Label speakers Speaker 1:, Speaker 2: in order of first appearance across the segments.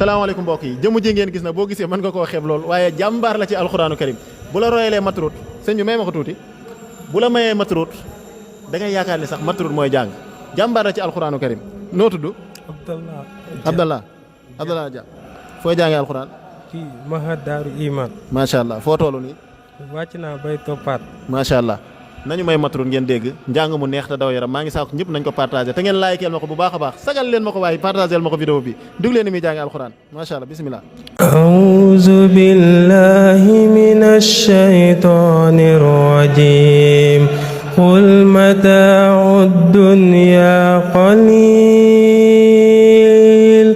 Speaker 1: salaamaaleykum mbokk yi jëmu ji ngeen gis na boo gisee mën nga koo xeeb lool waaye jàmbaar la ci alxuraanu karim bu la royalee matrut sëñ bi may ma ko tuuti bu la mayee matrut da ngay yaakaar ni sax matrut mooy jàng jàmbaar la ci alxuraanu karim noo tudd Abdallah Dia fooy jàngee alxuraan
Speaker 2: kii Mahad Daaru Iman
Speaker 1: macha allah foo toolu nii
Speaker 2: wàcc naa bay toppaat
Speaker 1: macha allah nañu may matrut ngeen dégg njàng mu neex te daw yaram maa ngi saako ñëpp nañ ko partagé te ngeen laayikeel ma ko bu baax a baax sagal leen ma ko waaye partagé ma ko vidéo bi déglu leen ni muy jàngee alxuraan macha allah bismillah
Speaker 2: a'uuzu billahi minash shaytaanir rajiim qul mataa'ud dunya qaliil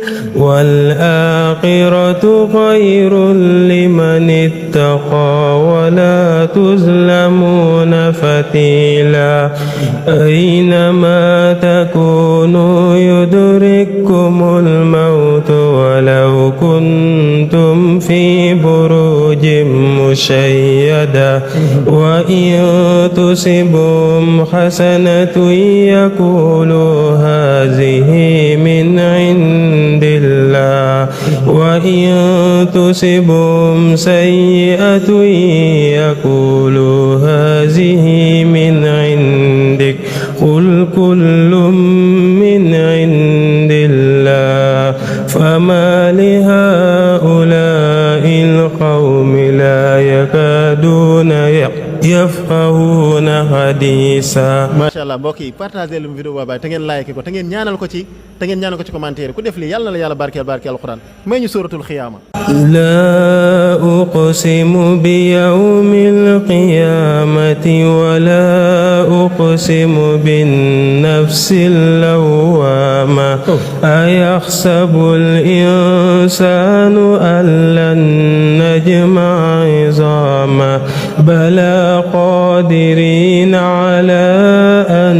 Speaker 2: wal aaxiratu xayrun liman ittaqaa wa laa tuzlamuuna fatiilaa aynamaa takuunuu yudrikkumul mawtu walaw kuntum fii buruujin mushayyada wa in tusibhum hasanatun yaquuluu haazihi min indillah wa in tusibhum sayyi'atun yaqulu hazihi min indik qul kullun min indillah fama lihaula'il qawmi la yakaduna yafqahuna hadisa.
Speaker 1: macha allah mbokk yi partagé lu vidéo boobaay te ngeen like ko te ngeen ñaanal ko ci commentaire ku def lii yàlla na la yàlla barkeel alxuraan may ñu suratul xiyaama.
Speaker 2: laa uqsimu bi yawmil qiyaamati wa laa uqsimu bin nafsil lawwaama ayaxsabul insaanu an lan najma'a izaama balaa qaadiriina alaa an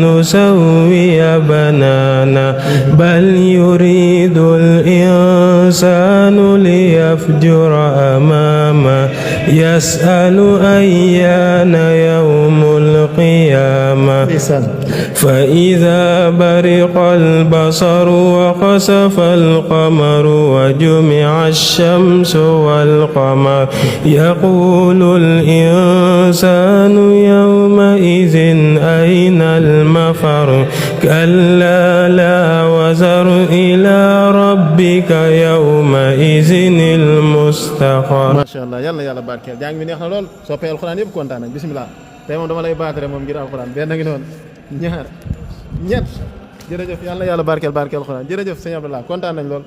Speaker 2: nusawwiya banaana bal yuriidul insaanu liyafjura amaama yas'alu ayyaana yawmul qiyaama fa idaa bariqal basaru wa xasafal qamaru wa jumi'a ash-shamsu wal qamaru yaquulul insaanu yawma'idhin aynal mafar kallaa laa wazar ilaa rabbika yawma'idhinil mustaqar.
Speaker 1: macha allah yal na yàlla barkeel jàng mi neex na lool soppee alxuraan yëpp kontaan nañ bisimilah tey moom dama lay baatare moom ngir alxuraan benn ngi noonu ñaar ñett jërëjëf yal na yàlla barkeel alxuraan jërëjëf sëñ Abdallah kontaan nañ lool.